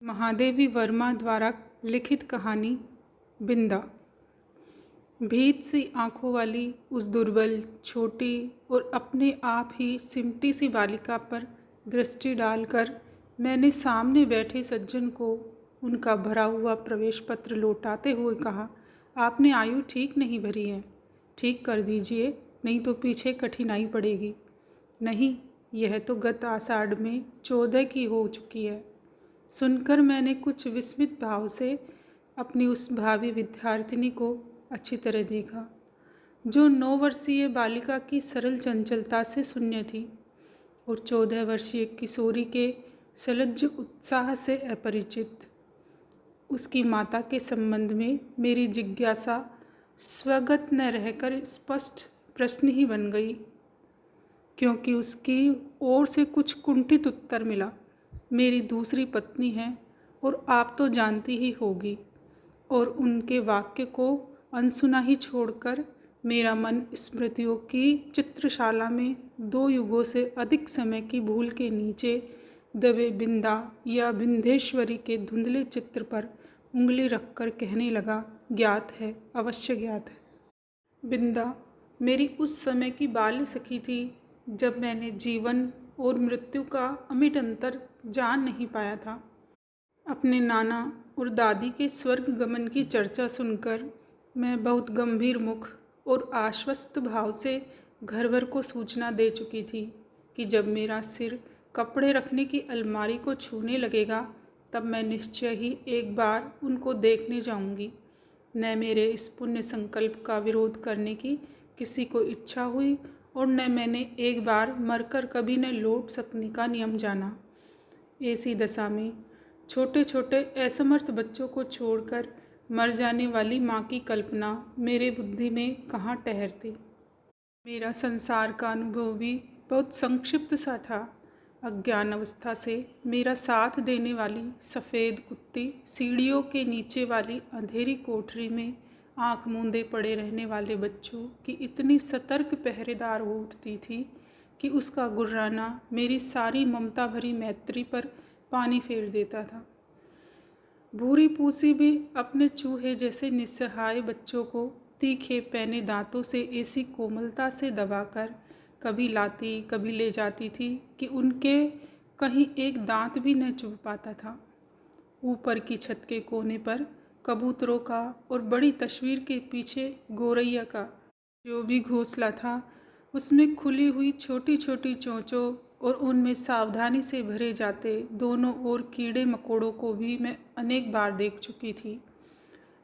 महादेवी वर्मा द्वारा लिखित कहानी बिंदा। भीत सी आंखों वाली उस दुर्बल, छोटी और अपने आप ही सिमटी सी बालिका पर दृष्टि डालकर मैंने सामने बैठे सज्जन को उनका भरा हुआ प्रवेश पत्र लौटाते हुए कहा, आपने आयु ठीक नहीं भरी है, ठीक कर दीजिए, नहीं तो पीछे कठिनाई पड़ेगी। नहीं, यह तो गत आषाढ़ में 14 की हो चुकी है। सुनकर मैंने कुछ विस्मित भाव से अपनी उस भावी विद्यार्थिनी को अच्छी तरह देखा, जो 9 वर्षीय बालिका की सरल चंचलता से शून्य थी और 14 वर्षीय किशोरी के सलज्ज उत्साह से अपरिचित। उसकी माता के संबंध में मेरी जिज्ञासा स्वगत न रहकर स्पष्ट प्रश्न ही बन गई, क्योंकि उसकी ओर से कुछ कुंठित उत्तर मिला। मेरी दूसरी पत्नी है और आप तो जानती ही होगी। और उनके वाक्य को अनसुना ही छोड़कर मेरा मन स्मृतियों की चित्रशाला में 2 युगों से अधिक समय की भूल के नीचे दबे बिंदा या बिंदेश्वरी के धुंधले चित्र पर उंगली रखकर कहने लगा, ज्ञात है, अवश्य ज्ञात है। बिंदा मेरी उस समय की बाल्य सखी थी जब मैंने जीवन और मृत्यु का अमिट अंतर जान नहीं पाया था। अपने नाना और दादी के स्वर्ग गमन की चर्चा सुनकर मैं बहुत गंभीर मुख और आश्वस्त भाव से घर भर को सूचना दे चुकी थी कि जब मेरा सिर कपड़े रखने की अलमारी को छूने लगेगा तब मैं निश्चय ही एक बार उनको देखने जाऊंगी। न मेरे इस पुण्य संकल्प का विरोध करने की किसी को इच्छा हुई और न मैंने एक बार मरकर कभी न लौट सकने का नियम जाना। ऐसी दशा में छोटे छोटे असमर्थ बच्चों को छोड़कर मर जाने वाली माँ की कल्पना मेरे बुद्धि में कहाँ ठहरती। मेरा संसार का अनुभव भी बहुत संक्षिप्त सा था। अज्ञान अवस्था से मेरा साथ देने वाली सफ़ेद कुत्ती सीढ़ियों के नीचे वाली अंधेरी कोठरी में आँख मूंदे पड़े रहने वाले बच्चों की इतनी सतर्क पहरेदार हो उठती थी कि उसका गुर्राना मेरी सारी ममता भरी मैत्री पर पानी फेर देता था। भूरी पूसी भी अपने चूहे जैसे निस्सहाय बच्चों को तीखे पैने दांतों से ऐसी कोमलता से दबाकर कभी लाती कभी ले जाती थी कि उनके कहीं एक दांत भी न चुभ पाता था। ऊपर की छत के कोने पर कबूतरों का और बड़ी तस्वीर के पीछे गोरैया का जो भी घोंसला था, उसमें खुली हुई छोटी छोटी चोंचों और उनमें सावधानी से भरे जाते दोनों ओर कीड़े मकोड़ों को भी मैं अनेक बार देख चुकी थी।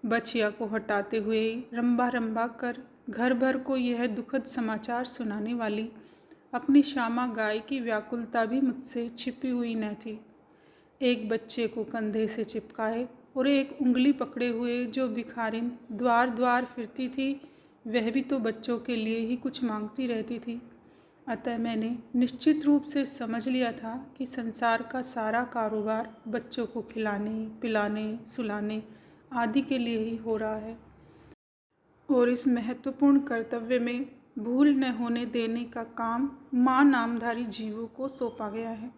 बछिया को हटाते हुए रंबा रंबा कर घर भर को यह दुखद समाचार सुनाने वाली अपनी श्यामा गाय की व्याकुलता भी मुझसे छिपी हुई न थी। एक बच्चे को कंधे से चिपकाए और एक उंगली पकड़े हुए जो भिखारिन द्वार द्वार फिरती थी, वह भी तो बच्चों के लिए ही कुछ मांगती रहती थी। अतः मैंने निश्चित रूप से समझ लिया था कि संसार का सारा कारोबार बच्चों को खिलाने पिलाने सुलाने आदि के लिए ही हो रहा है और इस महत्वपूर्ण कर्तव्य में भूल न होने देने का काम माँ नामधारी जीवों को सौंपा गया है।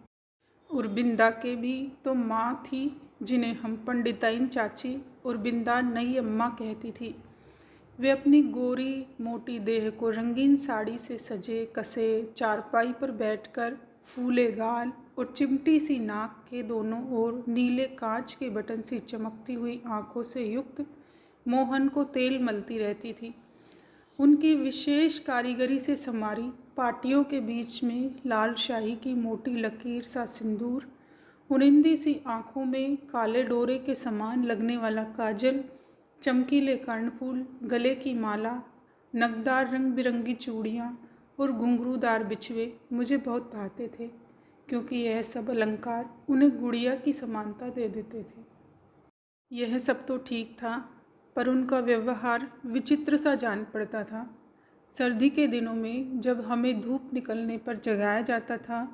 और बिंदा के भी तो माँ थी जिन्हें हम पंडिताइन चाची और बिंदा नई अम्मा कहती थी। वे अपनी गोरी मोटी देह को रंगीन साड़ी से सजे कसे चारपाई पर बैठकर फूले गाल और चिमटी सी नाक के दोनों ओर नीले कांच के बटन सी चमकती हुई आँखों से युक्त मोहन को तेल मलती रहती थी। उनकी विशेष कारीगरी से समारी पाटियों के बीच में लाल शाही की मोटी लकीर सा सिंदूर, उनिंदी सी आँखों में काले डोरे के समान लगने वाला काजल, चमकीले कर्णफूल, गले की माला, नगदार रंग बिरंगी चूड़ियाँ और घुंघरूदार बिछुए मुझे बहुत भाते थे, क्योंकि यह सब अलंकार उन्हें गुड़िया की समानता दे देते थे। यह सब तो ठीक था, पर उनका व्यवहार विचित्र सा जान पड़ता था। सर्दी के दिनों में जब हमें धूप निकलने पर जगाया जाता था,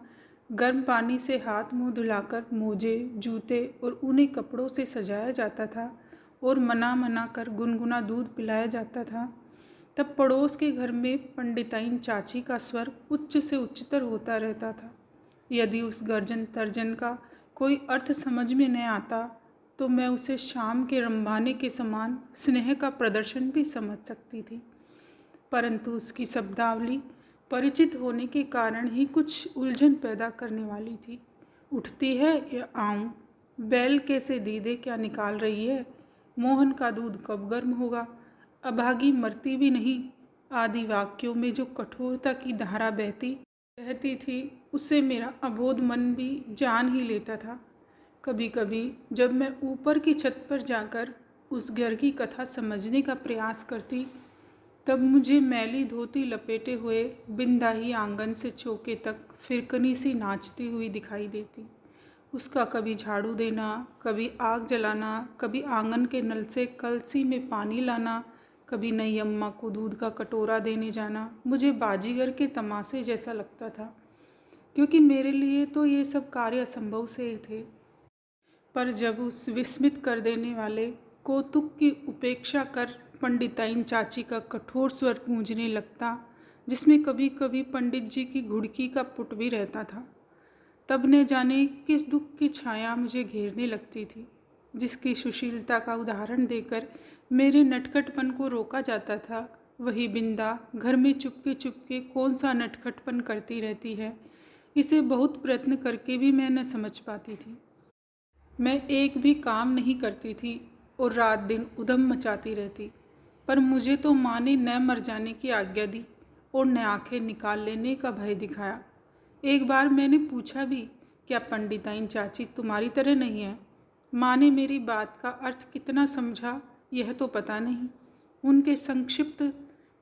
गर्म पानी से हाथ मुंह धुलाकर मोजे जूते और ऊनी कपड़ों से सजाया जाता था और मना मना कर गुनगुना दूध पिलाया जाता था, तब पड़ोस के घर में पंडिताइन चाची का स्वर उच्च से उच्चतर होता रहता था। यदि उस गर्जन तर्जन का कोई अर्थ समझ में न आता तो मैं उसे शाम के रंभाने के समान स्नेह का प्रदर्शन भी समझ सकती थी, परंतु उसकी शब्दावली परिचित होने के कारण ही कुछ उलझन पैदा करने वाली थी। उठती है या आऊं? बैल कैसे दीदे क्या निकाल रही है? मोहन का दूध कब गर्म होगा? अभागी मरती भी नहीं आदि वाक्यों में जो कठोरता की धारा बहती थी, उससे मेरा अबोध मन भी जान ही लेता था। कभी कभी जब मैं ऊपर की छत पर जाकर उस घर की कथा समझने का प्रयास करती, तब मुझे मैली धोती लपेटे हुए बिंदा ही आंगन से चौके तक फिरकनी सी नाचती हुई दिखाई देती। उसका कभी झाड़ू देना, कभी आग जलाना, कभी आंगन के नल से कलसी में पानी लाना, कभी नई अम्मा को दूध का कटोरा देने जाना मुझे बाजीगर के तमाशे जैसा लगता था, क्योंकि मेरे लिए तो ये सब कार्य असंभव से थे। पर जब उस विस्मित कर देने वाले कौतुक की उपेक्षा कर पंडिताइन चाची का कठोर स्वर गूंजने लगता, जिसमें कभी कभी पंडित जी की घुड़की का पुट भी रहता था, तब न जाने किस दुख की छाया मुझे घेरने लगती थी, जिसकी सुशीलता का उदाहरण देकर मेरे नटखटपन को रोका जाता था। वही बिंदा घर में चुपके चुपके कौन सा नटखटपन करती रहती है, इसे बहुत प्रयत्न करके भी मैं न समझ पाती थी। मैं एक भी काम नहीं करती थी और रात दिन उधम मचाती रहती, पर मुझे तो माँ ने न मर जाने की आज्ञा दी और न आंखें निकाल लेने का भय दिखाया। एक बार मैंने पूछा भी, क्या पंडिताइन चाची तुम्हारी तरह नहीं है? माँ ने मेरी बात का अर्थ कितना समझा यह तो पता नहीं। उनके संक्षिप्त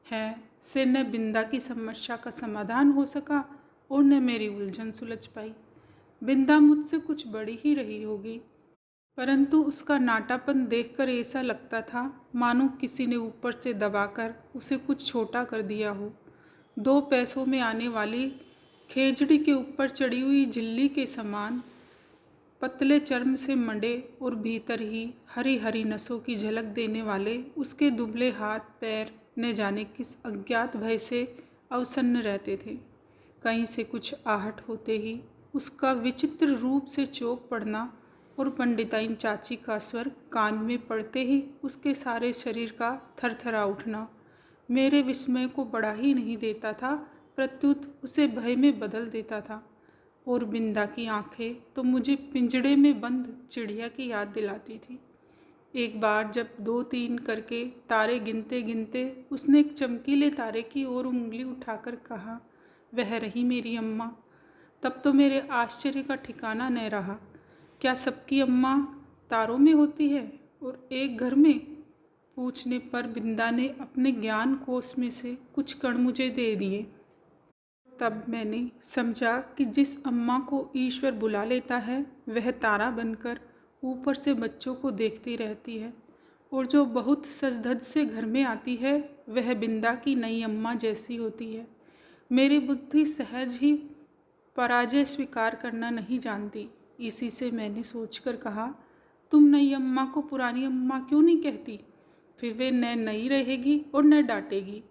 है से न बिंदा की समस्या का समाधान हो सका और न मेरी उलझन सुलझ पाई। बिंदा मुझसे कुछ बड़ी ही रही होगी, परंतु उसका नाटापन देखकर ऐसा लगता था मानो किसी ने ऊपर से दबाकर उसे कुछ छोटा कर दिया हो। 2 पैसों में आने वाली खेजड़ी के ऊपर चढ़ी हुई झिल्ली के समान पतले चर्म से मंडे और भीतर ही हरी हरी नसों की झलक देने वाले उसके दुबले हाथ पैर न जाने किस अज्ञात भय से अवसन्न रहते थे। कहीं से कुछ आहट होते ही उसका विचित्र रूप से चौंक पड़ना और पंडिताइन चाची का स्वर कान में पड़ते ही उसके सारे शरीर का थरथरा उठना मेरे विस्मय को बढ़ा ही नहीं देता था, प्रत्युत उसे भय में बदल देता था। और बिंदा की आंखें तो मुझे पिंजड़े में बंद चिड़िया की याद दिलाती थी। एक बार जब 2-3 करके तारे गिनते गिनते उसने एक चमकीले तारे की ओर उंगली उठाकर कहा, वह रही मेरी अम्मा। तब तो मेरे आश्चर्य का ठिकाना न रहा। क्या सबकी अम्मा तारों में होती है और एक घर में? पूछने पर बिंदा ने अपने ज्ञान कोष में से कुछ कण मुझे दे दिए। तब मैंने समझा कि जिस अम्मा को ईश्वर बुला लेता है वह तारा बनकर ऊपर से बच्चों को देखती रहती है, और जो बहुत सज धज से घर में आती है वह बिंदा की नई अम्मा जैसी होती है। मेरी बुद्धि सहज ही पराजय स्वीकार करना नहीं जानती। इसी से मैंने सोचकर कहा, तुम नई अम्मा को पुरानी अम्मा क्यों नहीं कहती? फिर वे न नई रहेगी और न डांटेगी।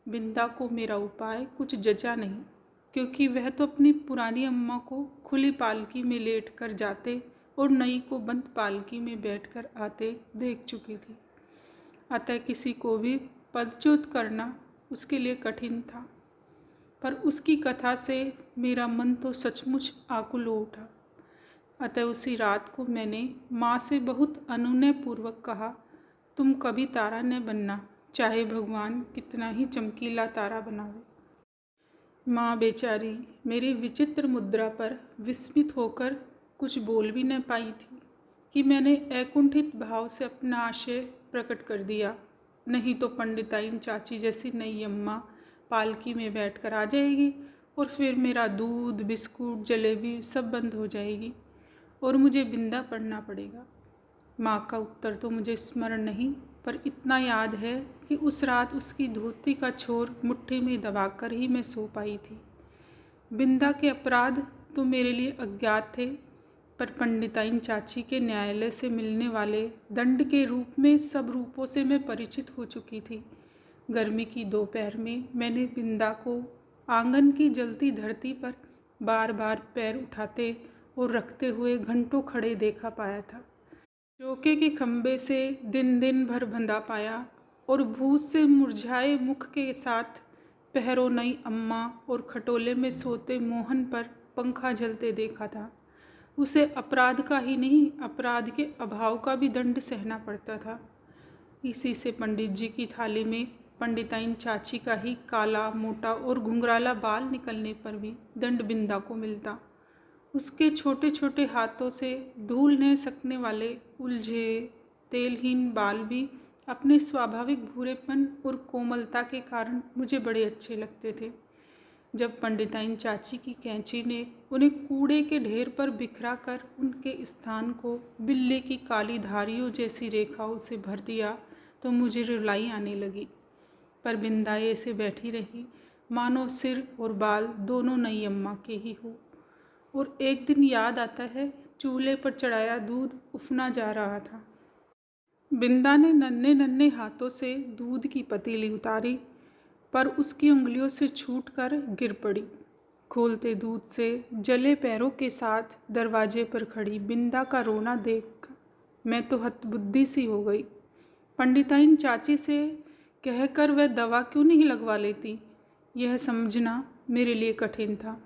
बिंदा को मेरा उपाय कुछ जचा नहीं, क्योंकि वह तो अपनी पुरानी अम्मा को खुली पालकी में लेट कर जाते और नई को बंद पालकी में बैठकर आते देख चुकी थी। अतः किसी को भी पदच्युत करना उसके लिए कठिन था। पर उसकी कथा से मेरा मन तो सचमुच आकुल हो उठा। अतः उसी रात को मैंने माँ से बहुत अनुनयपूर्वक कहा, तुम कभी तारा न बनना, चाहे भगवान कितना ही चमकीला तारा बनावे। माँ बेचारी मेरी विचित्र मुद्रा पर विस्मित होकर कुछ बोल भी न पाई थी कि मैंने अकुंठित भाव से अपना आशय प्रकट कर दिया। नहीं तो पंडिताइन चाची जैसी नई अम्मा पालकी में बैठकर आ जाएगी और फिर मेरा दूध, बिस्कुट, जलेबी सब बंद हो जाएगी और मुझे बिंदा पढ़ना पड़ेगा। माँ का उत्तर तो मुझे स्मरण नहीं, पर इतना याद है कि उस रात उसकी धोती का छोर मुट्ठी में दबाकर ही मैं सो पाई थी। बिंदा के अपराध तो मेरे लिए अज्ञात थे, पर पंडिताइन चाची के न्यायालय से मिलने वाले दंड के रूप में सब रूपों से मैं परिचित हो चुकी थी। गर्मी की दोपहर में मैंने बिंदा को आंगन की जलती धरती पर बार बार पैर उठाते और रखते हुए घंटों खड़े देखा पाया था। चौके के खंबे से दिन दिन भर बंधा पाया और भूत से मुरझाए मुख के साथ पहरों नई अम्मा और खटोले में सोते मोहन पर पंखा झलते देखा था। उसे अपराध का ही नहीं, अपराध के अभाव का भी दंड सहना पड़ता था। इसी से पंडित जी की थाली में पंडिताइन चाची का ही काला मोटा और घुंघराला बाल निकलने पर भी दंड बिंदा को मिलता। उसके छोटे छोटे हाथों से धूल न सकने वाले उलझे तेलहीन बाल भी अपने स्वाभाविक भूरेपन और कोमलता के कारण मुझे बड़े अच्छे लगते थे। जब पंडिताइन चाची की कैंची ने उन्हें कूड़े के ढेर पर बिखरा कर उनके स्थान को बिल्ली की काली धारियों जैसी रेखाओं से भर दिया तो मुझे रुलाई आने लगी। पर बिंदा ऐसे बैठी रही मानो सिर और बाल दोनों नई अम्मा के ही हो। और एक दिन याद आता है, चूल्हे पर चढ़ाया दूध उफना जा रहा था। बिंदा ने नन्हे नन्हे हाथों से दूध की पतीली उतारी, पर उसकी उंगलियों से छूटकर गिर पड़ी। खोलते दूध से जले पैरों के साथ दरवाजे पर खड़ी बिंदा का रोना देख मैं तो हतबुद्धि सी हो गई। पंडिताइन चाची से कहकर वह दवा क्यों नहीं लगवा लेती, यह समझना मेरे लिए कठिन था।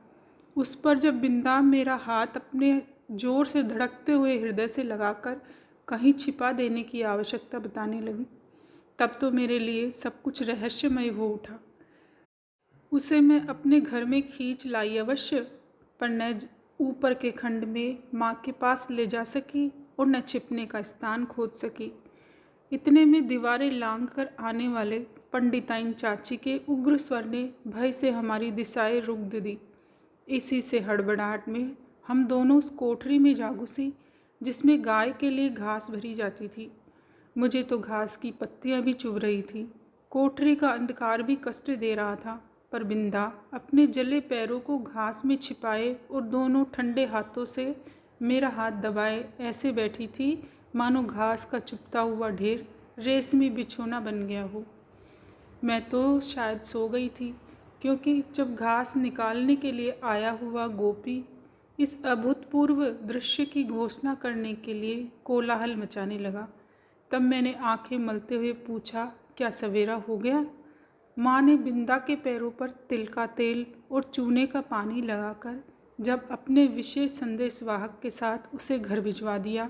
उस पर जब बिंदा मेरा हाथ अपने जोर से धड़कते हुए हृदय से लगाकर कहीं छिपा देने की आवश्यकता बताने लगी, तब तो मेरे लिए सब कुछ रहस्यमय हो उठा। उसे मैं अपने घर में खींच लाई अवश्य, पर न ऊपर के खंड में माँ के पास ले जा सकी और न छिपने का स्थान खोज सकी। इतने में दीवारें लांघ कर आने वाले पंडिताइन चाची के उग्र स्वर ने भय से हमारी दिशाएं रुक दी। इसी से हड़बड़ाहट में हम दोनों उस कोठरी में जा घुसी जिसमें गाय के लिए घास भरी जाती थी। मुझे तो घास की पत्तियां भी चुभ रही थी। कोठरी का अंधकार भी कष्ट दे रहा था, पर बिंदा अपने जले पैरों को घास में छिपाए और दोनों ठंडे हाथों से मेरा हाथ दबाए ऐसे बैठी थी मानो घास का चुभता हुआ ढेर रेशमी बिछोना बन गया हो। मैं तो शायद सो गई थी, क्योंकि जब घास निकालने के लिए आया हुआ गोपी इस अभूतपूर्व दृश्य की घोषणा करने के लिए कोलाहल मचाने लगा, तब मैंने आंखें मलते हुए पूछा, क्या सवेरा हो गया? माँ ने बिंदा के पैरों पर तिल का तेल और चूने का पानी लगाकर जब अपने विशेष संदेशवाहक के साथ उसे घर भिजवा दिया,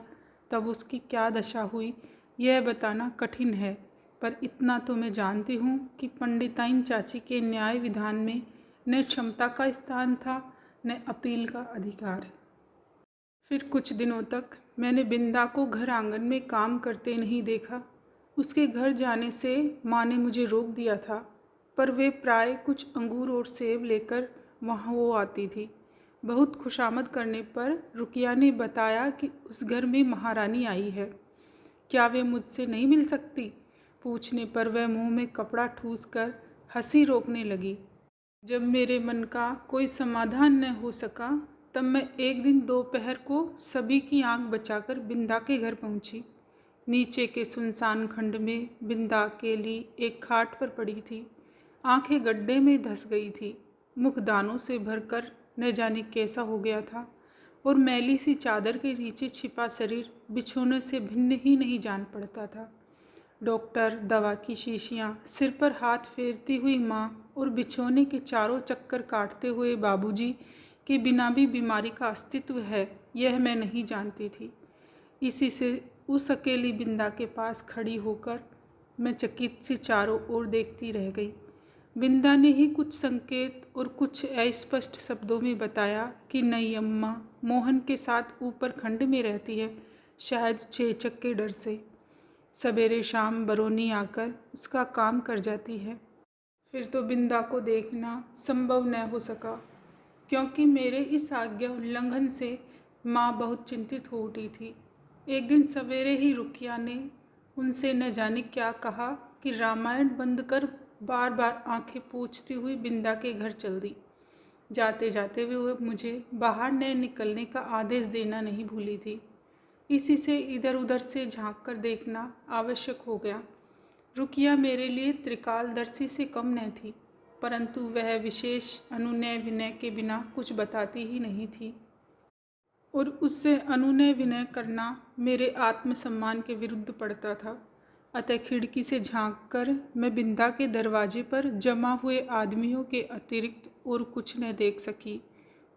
तब उसकी क्या दशा हुई यह बताना कठिन है। पर इतना तो मैं जानती हूँ कि पंडिताइन चाची के न्याय विधान में न क्षमता का स्थान था न अपील का अधिकार। फिर कुछ दिनों तक मैंने बिंदा को घर आंगन में काम करते नहीं देखा। उसके घर जाने से माँ ने मुझे रोक दिया था, पर वे प्राय कुछ अंगूर और सेब लेकर वहाँ वो आती थी। बहुत खुशामद करने पर रुकिया ने बताया कि उस घर में महारानी आई है, क्या वे मुझसे नहीं मिल सकती? पूछने पर वह मुंह में कपड़ा ठूस कर हंसी रोकने लगी। जब मेरे मन का कोई समाधान न हो सका, तब मैं एक दिन दोपहर को सभी की आंख बचाकर बिंदा के घर पहुंची। नीचे के सुनसान खंड में बिंदा अकेली एक खाट पर पड़ी थी। आंखें गड्ढे में धंस गई थी, मुख दानों से भरकर न जाने कैसा हो गया था, और मैली सी चादर के नीचे छिपा शरीर बिछोने से भिन्न ही नहीं जान पड़ता था। डॉक्टर, दवा की शीशियाँ, सिर पर हाथ फेरती हुई माँ और बिछोने के चारों चक्कर काटते हुए बाबूजी के बिना भी बीमारी का अस्तित्व है, यह मैं नहीं जानती थी। इसी से उस अकेली बिंदा के पास खड़ी होकर मैं चकित सी चारों ओर देखती रह गई। बिंदा ने ही कुछ संकेत और कुछ अस्पष्ट शब्दों में बताया कि नई अम्मा मोहन के साथ ऊपर खंड में रहती है, शायद चेचक के डर से। सवेरे शाम बरौनी आकर उसका काम कर जाती है। फिर तो बिंदा को देखना संभव न हो सका, क्योंकि मेरे इस आज्ञा उल्लंघन से माँ बहुत चिंतित हो उठी थी। एक दिन सवेरे ही रुकिया ने उनसे न जाने क्या कहा कि रामायण बंद कर बार बार आंखें पोंछती हुई बिंदा के घर चल दी। जाते जाते वे मुझे बाहर न निकलने का आदेश देना नहीं भूली थी। इसी से इधर उधर से झांक कर देखना आवश्यक हो गया। रुकिया मेरे लिए त्रिकालदर्शी से कम न थी, परंतु वह विशेष अनुनय विनय के बिना कुछ बताती ही नहीं थी। और उससे अनुनय विनय करना मेरे आत्मसम्मान के विरुद्ध पड़ता था। अतः खिड़की से झांककर मैं बिंदा के दरवाजे पर जमा हुए आदमियों के अतिरिक्त और कुछ न देख सकी,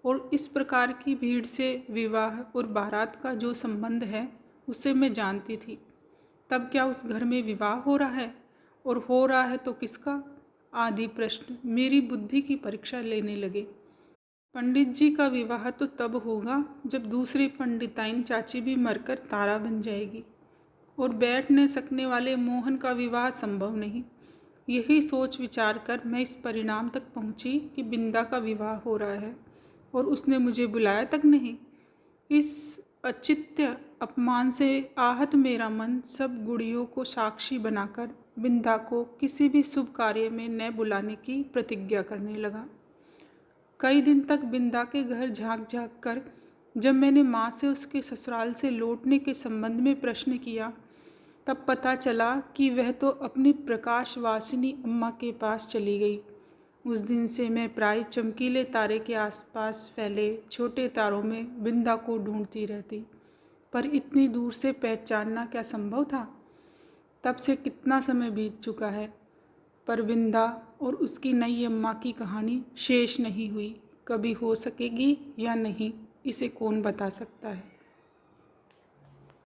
और इस प्रकार की भीड़ से विवाह और बारात का जो संबंध है उसे मैं जानती थी। तब क्या उस घर में विवाह हो रहा है, और हो रहा है तो किसका, आदि प्रश्न मेरी बुद्धि की परीक्षा लेने लगे। पंडित जी का विवाह तो तब होगा जब दूसरी पंडिताइन चाची भी मरकर तारा बन जाएगी, और बैठ न सकने वाले मोहन का विवाह संभव नहीं। यही सोच विचार कर मैं इस परिणाम तक पहुंची कि बिंदा का विवाह हो रहा है और उसने मुझे बुलाया तक नहीं। इस औचित्य अपमान से आहत मेरा मन सब गुड़ियों को साक्षी बनाकर बिंदा को किसी भी शुभ कार्य में न बुलाने की प्रतिज्ञा करने लगा। कई दिन तक बिंदा के घर झांक झांक कर जब मैंने माँ से उसके ससुराल से लौटने के संबंध में प्रश्न किया, तब पता चला कि वह तो अपनी प्रकाशवासिनी अम्मा के पास चली गई। उस दिन से मैं प्राय चमकीले तारे के आसपास फैले छोटे तारों में बिंदा को ढूंढती रहती, पर इतनी दूर से पहचानना क्या संभव था। तब से कितना समय बीत चुका है, पर बिंदा और उसकी नई अम्मा की कहानी शेष नहीं हुई। कभी हो सकेगी या नहीं, इसे कौन बता सकता है।